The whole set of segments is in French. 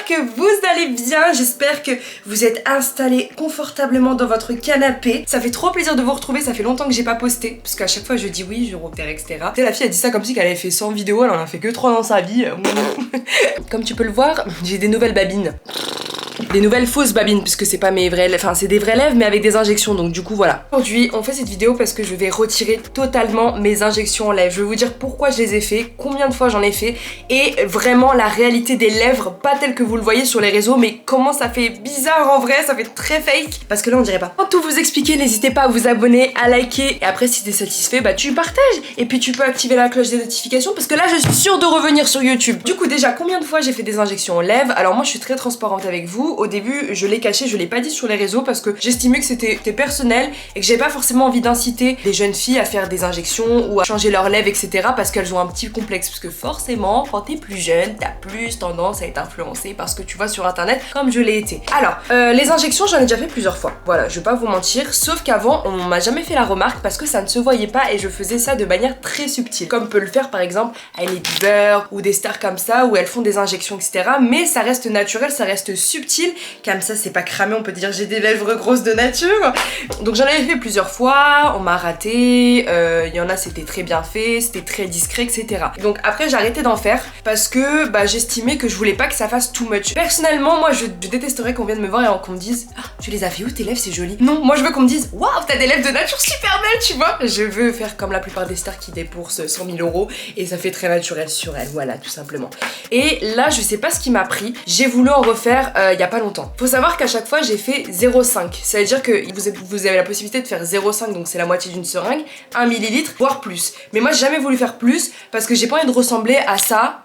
que vous allez bien, j'espère que vous êtes installés confortablement dans votre canapé. Ça fait trop plaisir de vous retrouver, ça fait longtemps que j'ai pas posté, parce qu'à chaque fois je dis oui, je repère, etc. Tu sais, la fille a dit ça comme si qu'elle avait fait 100 vidéos, elle en a fait que 3 dans sa vie. Comme tu peux le voir, j'ai des nouvelles babines. Des nouvelles fausses babines, puisque c'est pas mes vraies lèvres, enfin c'est des vraies lèvres mais avec des injections, donc du coup voilà. Aujourd'hui on fait cette vidéo parce que je vais retirer totalement mes injections en lèvres. Je vais vous dire pourquoi je les ai fait, combien de fois j'en ai fait, et vraiment la réalité des lèvres, pas telle que vous le voyez sur les réseaux, mais comment ça fait bizarre en vrai, ça fait très fake, parce que là on dirait pas. Pour tout vous expliquer, n'hésitez pas à vous abonner, à liker, et après si t'es satisfait, bah tu partages, et puis tu peux activer la cloche des notifications, parce que là je suis sûre de revenir sur YouTube. Du coup déjà, combien de fois j'ai fait des injections en lèvres? Alors moi je suis très transparente avec vous. Au début, je l'ai caché, je l'ai pas dit sur les réseaux parce que j'estimais que c'était personnel et que j'avais pas forcément envie d'inciter les jeunes filles à faire des injections ou à changer leurs lèvres, etc. parce qu'elles ont un petit complexe. Parce que forcément, quand t'es plus jeune, t'as plus tendance à être influencée par ce que tu vois sur internet, comme je l'ai été. Alors, les injections, j'en ai déjà fait plusieurs fois. Voilà, je vais pas vous mentir. Sauf qu'avant, on m'a jamais fait la remarque parce que ça ne se voyait pas et je faisais ça de manière très subtile. Comme peut le faire par exemple Hailey Bieber ou des stars comme ça où elles font des injections, etc. Mais ça reste naturel, ça reste subtil. Comme ça c'est pas cramé, on peut dire j'ai des lèvres grosses de nature. Donc j'en avais fait plusieurs fois, on m'a raté, il y en a c'était très bien fait, c'était très discret, etc. Donc après j'ai arrêté d'en faire parce que j'estimais que je voulais pas que ça fasse too much. Personnellement moi je détesterais qu'on vienne me voir et qu'on me dise ah, tu les as fait où tes lèvres, c'est joli. Non, moi je veux qu'on me dise waouh t'as des lèvres de nature super belles, tu vois. Je veux faire comme la plupart des stars qui déboursent 100 000 € et ça fait très naturel sur elles, voilà tout simplement. Et là je sais pas ce qui m'a pris, j'ai voulu en refaire il y a pas longtemps. Faut savoir qu'à chaque fois j'ai fait 0,5, ça veut dire que vous avez la possibilité de faire 0,5, donc c'est la moitié d'une seringue, 1 millilitre, voire plus. Mais moi j'ai jamais voulu faire plus parce que j'ai pas envie de ressembler à ça.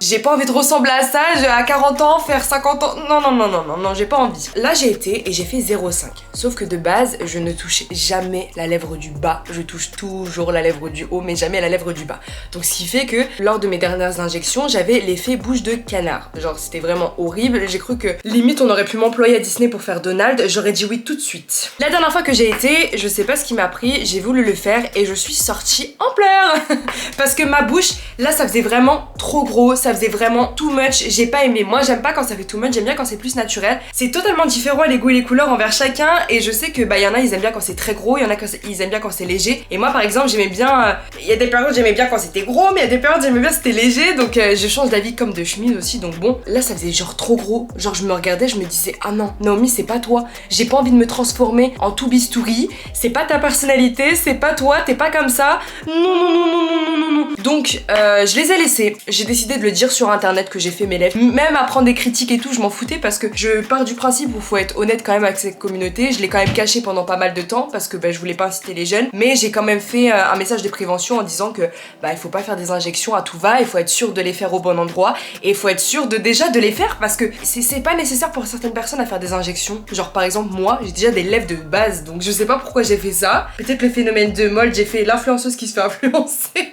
J'ai pas envie de ressembler à ça, à 40 ans, faire 50 ans, non, j'ai pas envie. Là j'ai été et j'ai fait 0,5. Sauf que de base, je ne touche jamais la lèvre du bas, je touche toujours la lèvre du haut, mais jamais la lèvre du bas. Donc ce qui fait que lors de mes dernières injections, j'avais l'effet bouche de canard. Genre c'était vraiment horrible, j'ai cru que limite on aurait pu m'employer à Disney pour faire Donald, j'aurais dit oui tout de suite. La dernière fois que j'ai été, je sais pas ce qui m'a pris, j'ai voulu le faire et je suis sortie en pleurs parce que ma bouche, là ça faisait vraiment trop gros, ça faisait vraiment too much, j'ai pas aimé. Moi j'aime pas quand ça fait too much, j'aime bien quand c'est plus naturel. C'est totalement différent les goûts et les couleurs envers chacun et je sais que y en a ils aiment bien quand c'est très gros, il y en a ils aiment bien quand c'est léger. Et moi par exemple j'aimais bien, il y a des périodes j'aimais bien quand c'était gros, mais il y a des périodes j'aimais bien c'était léger, donc je change d'avis comme de chemise aussi. Donc bon, là ça faisait genre trop gros, genre je me regardais, je me disais ah non Naomi c'est pas toi, j'ai pas envie de me transformer en tout bistouri, c'est pas ta personnalité, c'est pas toi, t'es pas comme ça, non. Donc je les ai laissés, j'ai décidé de le dire sur internet que j'ai fait mes lèvres, même à prendre des critiques et tout je m'en foutais parce que je pars du principe où faut être honnête quand même avec cette communauté. Je l'ai quand même caché pendant pas mal de temps parce que je voulais pas inciter les jeunes, mais j'ai quand même fait un message de prévention en disant que il faut pas faire des injections à tout va, il faut être sûr de les faire au bon endroit et il faut être sûr déjà de les faire parce que c'est pas nécessaire pour certaines personnes à faire des injections. Genre par exemple moi j'ai déjà des lèvres de base, donc je sais pas pourquoi j'ai fait ça. Peut-être le phénomène de mode, j'ai fait l'influenceuse qui se fait influencer.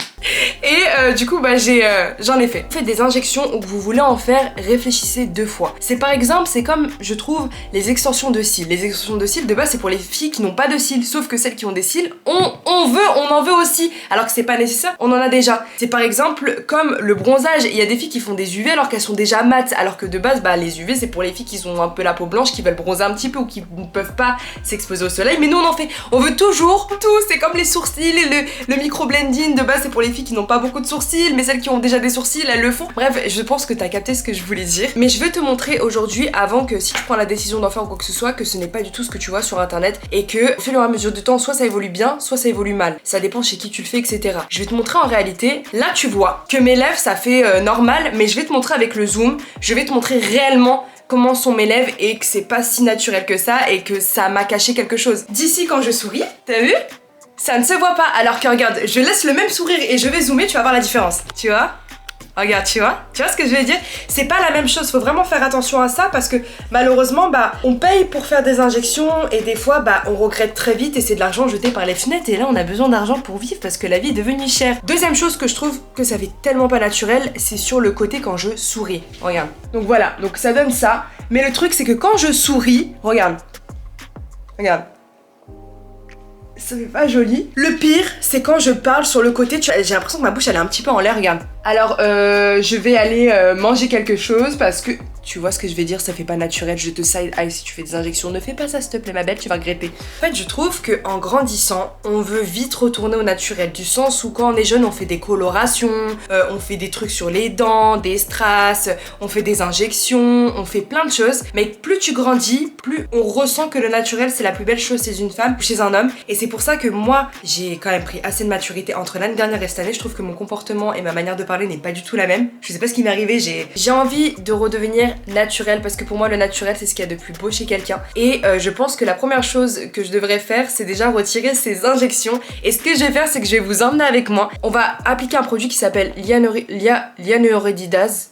Et du coup j'en ai fait. Faites des injections où vous voulez en faire, réfléchissez 2 fois. C'est par exemple, c'est comme je trouve les extensions de cils. Les extensions de cils de base c'est pour les filles qui n'ont pas de cils, sauf que celles qui ont des cils, on en veut aussi. Alors que c'est pas nécessaire, on en a déjà. C'est par exemple comme le bronzage, il y a des filles qui font des UV alors qu'elles sont déjà mates, alors que de base les UV c'est pour les filles qui ont un peu la peau blanche, qui veulent bronzer un petit peu ou qui ne peuvent pas s'exposer au soleil, mais nous on en fait. On veut toujours tout, c'est comme les sourcils et le micro-blending de base c'est pour les filles qui n'ont pas beaucoup de sourcils, mais celles qui ont déjà des sourcils elles le font. Bref, je pense que t'as capté ce que je voulais dire, mais je veux te montrer aujourd'hui, avant que si tu prends la décision d'en faire ou quoi que ce soit, que ce n'est pas du tout ce que tu vois sur internet et que au fur et à mesure du temps soit ça évolue bien, soit ça évolue mal, ça dépend chez qui tu le fais, etc. Je vais te montrer en réalité, là tu vois que mes lèvres ça fait normal, mais je vais te montrer avec le zoom, je vais te montrer réellement comment sont mes lèvres et que c'est pas si naturel que ça et que ça m'a caché quelque chose. D'ici quand je souris, t'as vu? Ça ne se voit pas, alors que regarde, je laisse le même sourire et je vais zoomer, tu vas voir la différence. Tu vois? Regarde, tu vois ce que je veux dire? C'est pas la même chose, faut vraiment faire attention à ça parce que malheureusement, on paye pour faire des injections et des fois, on regrette très vite et c'est de l'argent jeté par les fenêtres et là, on a besoin d'argent pour vivre parce que la vie est devenue chère. Deuxième chose que je trouve que ça fait tellement pas naturel, c'est sur le côté quand je souris. Regarde. Donc voilà, donc ça donne ça. Mais le truc, c'est que quand je souris, regarde. Ça fait pas joli. Le pire, c'est quand je parle sur le côté, j'ai l'impression que ma bouche elle est un petit peu en l'air, regarde. Alors je vais aller manger quelque chose parce que Tu vois ce que je vais dire, ça fait pas naturel, je te side eye si tu fais des injections. Ne fais pas ça s'il te plaît ma belle, tu vas regretter. En fait je trouve qu'en grandissant, on veut vite retourner au naturel. Du sens où quand on est jeune, on fait des colorations, on fait des trucs sur les dents, des strass, on fait des injections, on fait plein de choses. Mais plus tu grandis, plus on ressent que le naturel c'est la plus belle chose chez une femme ou chez un homme. Et c'est pour ça que moi, j'ai quand même pris assez de maturité entre l'année dernière et cette année. Je trouve que mon comportement et ma manière de parler n'est pas du tout la même. Je sais pas ce qui m'est arrivé, j'ai envie de redevenir naturel parce que pour moi le naturel c'est ce qu'il y a de plus beau chez quelqu'un et je pense que la première chose que je devrais faire c'est déjà retirer ces injections et ce que je vais faire c'est que je vais vous emmener avec moi. On va appliquer un produit qui s'appelle hyaluronidase,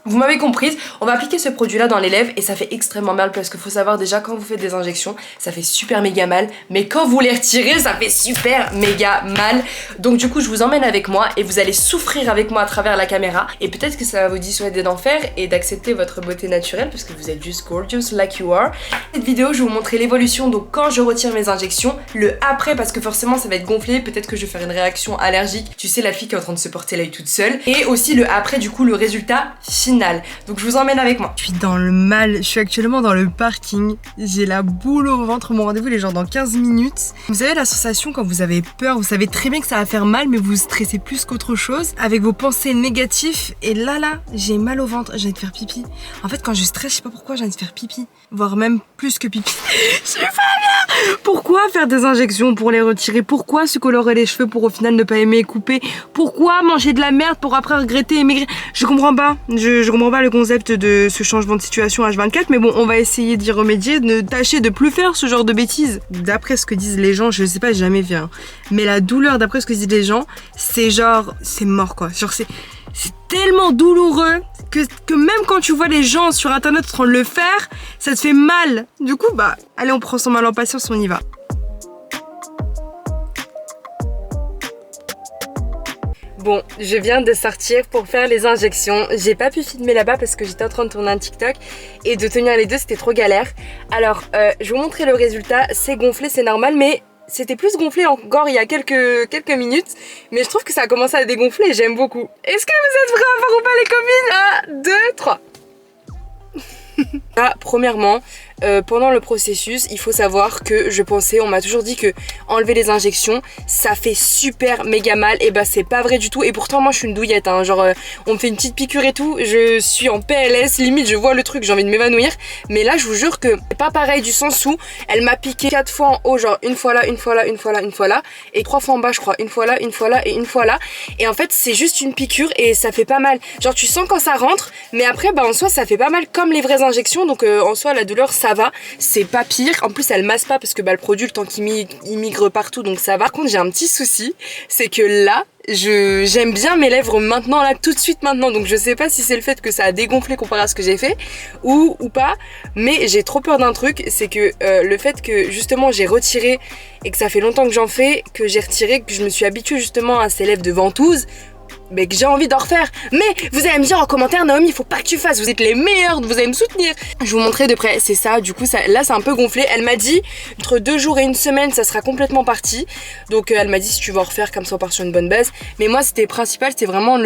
vous m'avez comprise. On va appliquer ce produit là dans les lèvres et ça fait extrêmement mal parce qu'il faut savoir déjà quand vous faites des injections ça fait super méga mal, mais quand vous les retirez ça fait super méga mal. Donc du coup je vous emmène avec moi et vous allez souffrir avec moi à travers la caméra et peut-être que ça va vous dissuader d'en faire et d'accepter votre beauté naturelle parce que vous êtes juste gorgeous like you are. Cette vidéo je vais vous montrer l'évolution, donc quand je retire mes injections, le après parce que forcément ça va être gonflé, peut-être que je vais faire une réaction allergique, tu sais la fille qui est en train de se porter l'œil toute seule, et aussi le après du coup le résultat final. Donc je vous emmène avec moi. Je suis dans le mal, je suis actuellement dans le parking, j'ai la boule au ventre, mon rendez-vous il est genre dans 15 minutes. Vous savez la sensation quand vous avez peur, vous savez très bien que ça va faire mal mais vous stressez plus qu'autre chose avec vos pensées négatives et là j'ai mal au ventre, j'ai envie de faire pipi. En fait quand je stresse je sais pas pourquoi j'ai envie de faire pipi, voire même plus que pipi. Je suis pas bien. Pourquoi faire des injections pour les retirer? Pourquoi se colorer les cheveux pour au final ne pas aimer couper? Pourquoi manger de la merde pour après regretter et maigrir? Je comprends pas. Je comprends pas le concept de ce changement de situation H24, mais bon, on va essayer d'y remédier, de tâcher de plus faire ce genre de bêtises. D'après ce que disent les gens, je sais pas, j'ai jamais vu, hein, mais la douleur, d'après ce que disent les gens, c'est genre, c'est mort quoi. Genre c'est tellement douloureux que même quand tu vois les gens sur internet en train de le faire, ça te fait mal. Du coup, bah, allez, on prend son mal en patience, on y va. Bon, je viens de sortir pour faire les injections. J'ai pas pu filmer là-bas parce que j'étais en train de tourner un TikTok et de tenir les deux, c'était trop galère. Alors, je vais vous montrer le résultat. C'est gonflé, c'est normal, mais c'était plus gonflé encore il y a quelques minutes. Mais je trouve que ça a commencé à dégonfler et j'aime beaucoup. Est-ce que vous êtes prêts à voir ou pas les copines? 1, 2, 3. Ah, premièrement, pendant le processus, il faut savoir que je pensais, on m'a toujours dit que enlever les injections, ça fait super méga mal. Et bah c'est pas vrai du tout. Et pourtant moi je suis une douillette, hein. Genre on me fait une petite piqûre et tout, je suis en PLS, limite je vois le truc, j'ai envie de m'évanouir. Mais là je vous jure que c'est pas pareil du sens où elle m'a piqué 4 fois en haut, genre une fois là, une fois là, une fois là, une fois là, et 3 fois en bas je crois, une fois là, une fois là et une fois là. Et en fait c'est juste une piqûre et ça fait pas mal. Genre tu sens quand ça rentre, mais après bah en soi ça fait pas mal comme les vraies injections. Donc en soi la douleur ça va, c'est pas pire. En plus elle masse pas parce que bah, le produit le temps qu'il migre partout, donc ça va. Par contre j'ai un petit souci, c'est que là j'aime bien mes lèvres maintenant, là tout de suite maintenant, donc je sais pas si c'est le fait que ça a dégonflé comparé à ce que j'ai fait ou pas, mais j'ai trop peur d'un truc, c'est que le fait que justement j'ai retiré et que ça fait longtemps que j'en fais, que j'ai retiré, que je me suis habituée justement à ces lèvres de ventouse, mais que j'ai envie d'en refaire. Mais vous allez me dire en commentaire, Naomi, il faut pas que tu fasses, vous êtes les meilleurs, vous allez me soutenir. Je vais vous montrer de près, c'est ça, du coup ça, là c'est un peu gonflé. Elle m'a dit entre 2 jours et 1 semaine ça sera complètement parti. Donc elle m'a dit si tu veux en refaire, comme ça on part sur une bonne base. Mais moi c'était principal, c'était vraiment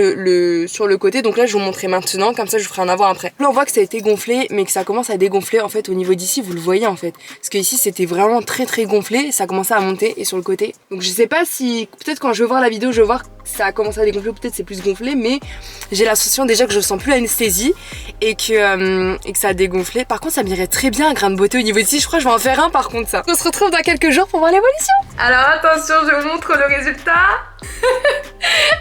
sur le côté. Donc là je vais vous montrer maintenant, comme ça je vous ferai un avant après. Là on voit que ça a été gonflé, mais que ça commence à dégonfler en fait au niveau d'ici, vous le voyez en fait. Parce que ici c'était vraiment très gonflé, ça a commencé à monter et sur le côté. Donc je sais pas si, peut-être quand je vais voir la vidéo je vais voir que ça a commencé à dégonfler, peut-être c'est plus gonflé, mais j'ai la sensation déjà que je sens plus l'anesthésie et que ça a dégonflé. Par contre ça m'irait très bien un grain de beauté au niveau d'ici, je crois que je vais en faire un par contre ça. On se retrouve dans quelques jours pour voir l'évolution. Alors attention, je vous montre le résultat.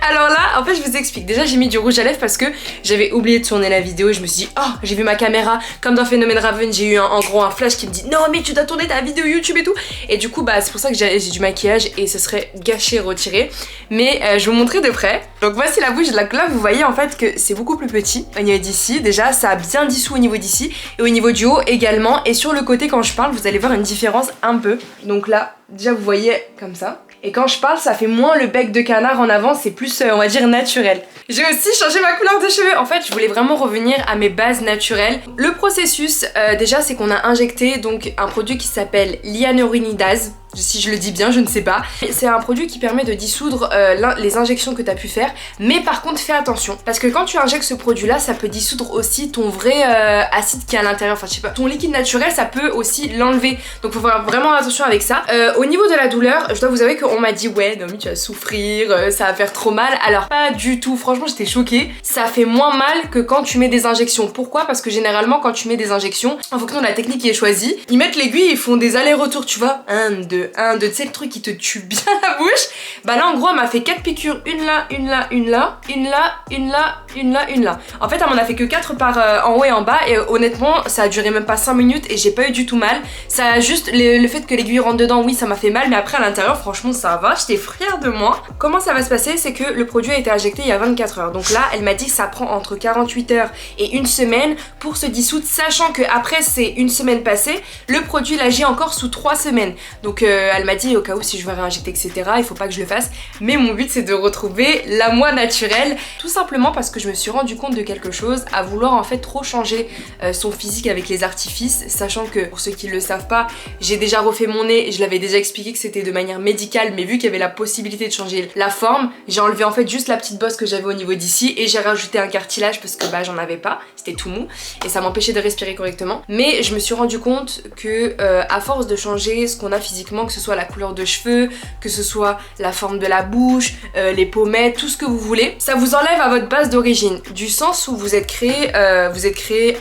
Alors là, en fait je vous explique, déjà j'ai mis du rouge à lèvres parce que j'avais oublié de tourner la vidéo et je me suis dit oh j'ai vu ma caméra, comme dans Phénomène Raven j'ai eu en gros un flash qui me dit non mais tu dois tourner ta vidéo YouTube et tout, et du coup bah c'est pour ça que j'ai du maquillage et ce serait gâché retiré, mais je vais vous montrer de près. Donc voici la bouche, là vous voyez en fait que c'est beaucoup plus petit au niveau d'ici, déjà ça a bien dissous au niveau d'ici et au niveau du haut également, et sur le côté quand je parle vous allez voir une différence un peu. Donc là déjà vous voyez comme ça. Et quand je parle, ça fait moins le bec de canard en avant, c'est plus, on va dire, naturel. J'ai aussi changé ma couleur de cheveux. En fait, je voulais vraiment revenir à mes bases naturelles. Le processus, déjà, c'est qu'on a injecté donc un produit qui s'appelle l'hyaluronidase. si je le dis bien, je ne sais pas. C'est un produit qui permet de dissoudre les injections que tu as pu faire, mais par contre fais attention, parce que quand tu injectes ce produit là, ça peut dissoudre aussi ton vrai acide qui est à l'intérieur, enfin je sais pas, ton liquide naturel, ça peut aussi l'enlever, donc faut faire vraiment attention avec ça. Au niveau de la douleur, je dois vous avouer qu'on m'a dit ouais Naomi tu vas souffrir, ça va faire trop mal, alors pas du tout, franchement j'étais choquée, ça fait moins mal que quand tu mets des injections. Pourquoi? Parce que généralement quand tu mets des injections, en fonction de la technique qui est choisie, ils mettent l'aiguille, ils font des allers-retours, tu vois, 1, 2, 1, 2, tu sais le truc qui te tue bien la bouche. Bah là en gros elle m'a fait 4 piqûres, une là, une là, une là, une là, une là, une là, une là. En fait elle m'en a fait que 4 par en haut et en bas, et honnêtement ça a duré même pas 5 minutes et j'ai pas eu du tout mal. Ça a juste le fait que l'aiguille rentre dedans, oui ça m'a fait mal, mais après à l'intérieur franchement ça va, j'étais fière de moi. Comment ça va se passer? C'est que le produit a été injecté il y a 24 heures, donc là elle m'a dit que ça prend entre 48 heures et une semaine pour se dissoudre, sachant que après c'est une semaine passée, le produit il agit encore sous 3 semaines. Donc elle m'a dit au cas où si je veux réinjecter etc, il faut pas que je le fasse, mais mon but c'est de retrouver la moi naturelle, tout simplement parce que je me suis rendu compte de quelque chose, à vouloir en fait trop changer son physique avec les artifices, sachant que pour ceux qui le savent pas, j'ai déjà refait mon nez, je l'avais déjà expliqué que c'était de manière médicale, mais vu qu'il y avait la possibilité de changer la forme, j'ai enlevé en fait juste la petite bosse que j'avais au niveau d'ici et j'ai rajouté un cartilage parce que bah j'en avais pas, c'était tout mou et ça m'empêchait de respirer correctement. Mais je me suis rendu compte que à force de changer ce qu'on a physiquement, que ce soit la couleur de cheveux, que ce soit la forme de la bouche, les pommettes, tout ce que vous voulez, ça vous enlève à votre base d'origine, du sens où vous êtes créé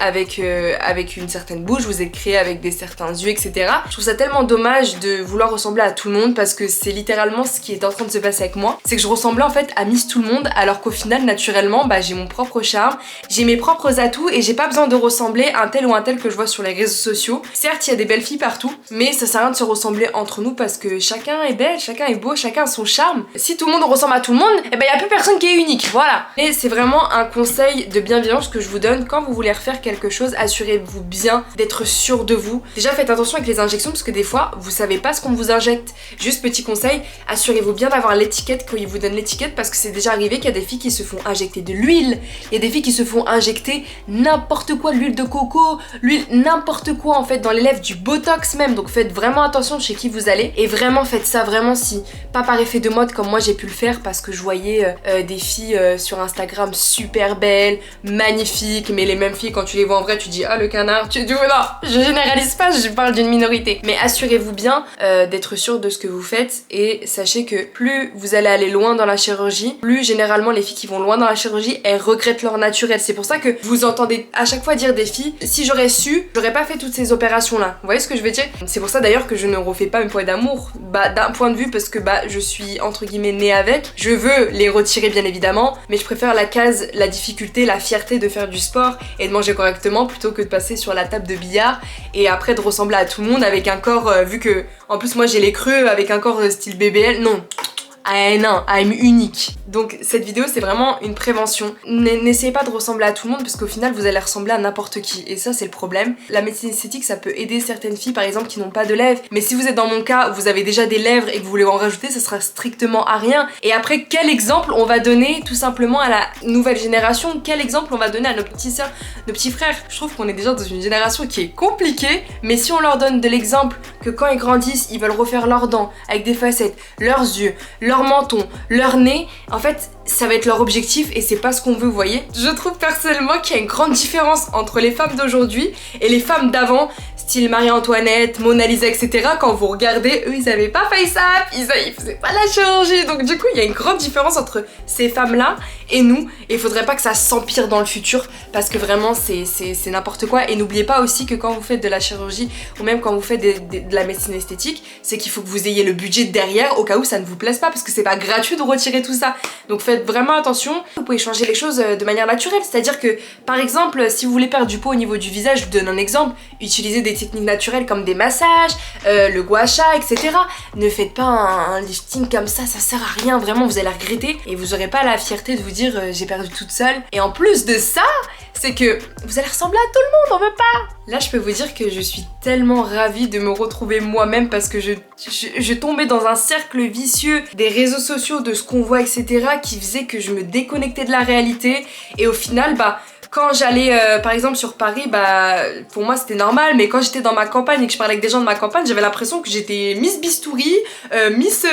avec une certaine bouche, vous êtes créé avec certains yeux, etc. Je trouve ça tellement dommage de vouloir ressembler à tout le monde, parce que c'est littéralement ce qui est en train de se passer avec moi, c'est que je ressemblais en fait à Miss Tout le Monde, alors qu'au final naturellement bah j'ai mon propre charme, j'ai mes propres atouts et j'ai pas besoin de ressembler à un tel ou un tel que je vois sur les réseaux sociaux. Certes il y a des belles filles partout, mais ça sert à rien de se ressembler entre nous parce que chacun est belle, chacun est beau, chacun a son charme. Si tout le monde ressemble à tout le monde, et ben y a plus personne qui est unique, voilà. Et c'est vraiment un conseil de bienveillance que je vous donne quand vous voulez refaire quelque chose, assurez-vous bien d'être sûr de vous. Déjà faites attention avec les injections parce que des fois vous savez pas ce qu'on vous injecte. Juste petit conseil, assurez-vous bien d'avoir l'étiquette quand ils vous donnent l'étiquette, parce que c'est déjà arrivé qu'il y a des filles qui se font injecter de l'huile, il y a des filles qui se font injecter n'importe quoi, de l'huile de coco, l'huile, n'importe quoi en fait dans les lèvres, du botox même. Donc faites vraiment attention chez qui vous allez et vraiment faites ça vraiment si pas par effet de mode comme moi j'ai pu le faire, parce que je voyais des filles sur Instagram super belles, magnifiques, mais les mêmes filles quand tu les vois en vrai tu dis ah le canard, tu dis oh, non, je généralise pas, je parle d'une minorité. Mais assurez-vous bien d'être sûr de ce que vous faites et sachez que plus vous allez aller loin dans la chirurgie, plus généralement les filles qui vont loin dans la chirurgie elles regrettent leur naturel. C'est pour ça que vous entendez à chaque fois dire des filles si j'aurais su, j'aurais pas fait toutes ces opérations là. Vous voyez ce que je veux dire? C'est pour ça d'ailleurs que je ne refais pas mes poids d'amour, bah d'un point de vue parce que bah je suis entre guillemets née avec, je veux les retirer bien évidemment, mais je préfère la case, la difficulté, la fierté de faire du sport et de manger correctement plutôt que de passer sur la table de billard et après de ressembler à tout le monde avec un corps vu que en plus moi j'ai les creux avec un corps style BBL, non. I'm unique. Donc cette vidéo c'est vraiment une prévention. N'essayez pas de ressembler à tout le monde parce qu'au final vous allez ressembler à n'importe qui et ça c'est le problème. La médecine esthétique ça peut aider certaines filles par exemple qui n'ont pas de lèvres, mais si vous êtes dans mon cas, vous avez déjà des lèvres et que vous voulez en rajouter, ça sera strictement à rien. Et après quel exemple on va donner tout simplement à la nouvelle génération? Quel exemple on va donner à nos petites sœurs, nos petits frères? Je trouve qu'on est déjà dans une génération qui est compliquée, mais si on leur donne de l'exemple que quand ils grandissent ils veulent refaire leurs dents avec des facettes, leurs yeux, leur menton, leur nez, en fait ça va être leur objectif et c'est pas ce qu'on veut, vous voyez. Je trouve personnellement qu'il y a une grande différence entre les femmes d'aujourd'hui et les femmes d'avant, style Marie-Antoinette, Mona Lisa, etc. Quand vous regardez, eux ils avaient pas face-up, ils faisaient pas la chirurgie, donc du coup il y a une grande différence entre ces femmes là et nous, et il faudrait pas que ça s'empire dans le futur parce que vraiment c'est n'importe quoi. Et n'oubliez pas aussi que quand vous faites de la chirurgie ou même quand vous faites de la médecine esthétique, c'est qu'il faut que vous ayez le budget derrière au cas où ça ne vous plaise pas, parce que c'est pas gratuit de retirer tout ça. Donc faites vraiment attention. Vous pouvez changer les choses de manière naturelle, c'est-à-dire que par exemple si vous voulez perdre du poids au niveau du visage, je vous donne un exemple, utilisez des techniques naturelles comme des massages, le gua sha, etc. Ne faites pas un lifting comme ça sert à rien, vraiment vous allez regretter et vous aurez pas la fierté de vous dire j'ai perdu toute seule. Et en plus de ça, c'est que vous allez ressembler à tout le monde, on veut pas. Là je peux vous dire que je suis tellement ravie de me retrouver moi-même parce que je tombais dans un cercle vicieux des réseaux sociaux, de ce qu'on voit, etc. qui faisait que je me déconnectais de la réalité et au final bah Quand j'allais par exemple sur Paris, bah pour moi c'était normal, mais quand j'étais dans ma campagne et que je parlais avec des gens de ma campagne, j'avais l'impression que j'étais Miss Bistouri, Miss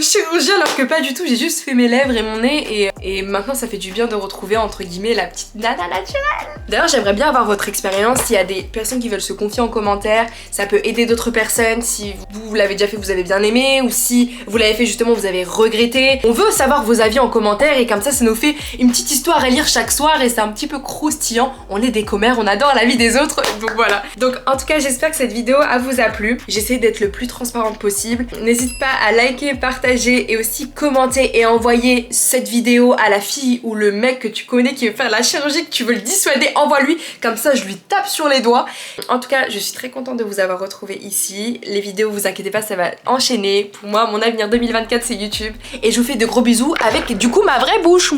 chirurgie, alors que pas du tout, j'ai juste fait mes lèvres et mon nez et maintenant ça fait du bien de retrouver entre guillemets la petite nana naturelle. D'ailleurs j'aimerais bien avoir votre expérience, s'il y a des personnes qui veulent se confier en commentaire, ça peut aider d'autres personnes, si vous l'avez déjà fait vous avez bien aimé, ou si vous l'avez fait justement vous avez regretté. On veut savoir vos avis en commentaire et comme ça nous fait une petite histoire à lire chaque soir et c'est un petit peu croustillant. On est des commères, on adore la vie des autres, donc voilà. Donc en tout cas j'espère que cette vidéo vous a plu. J'essaie d'être le plus transparente possible. N'hésite pas à liker, partager et aussi commenter et envoyer cette vidéo à la fille ou le mec que tu connais qui veut faire la chirurgie, que tu veux le dissuader, envoie-lui, comme ça je lui tape sur les doigts. En tout cas je suis très contente de vous avoir retrouvé ici. Les vidéos, vous inquiétez pas, ça va enchaîner. Pour moi mon avenir 2024 c'est YouTube et je vous fais de gros bisous avec du coup ma vraie bouche.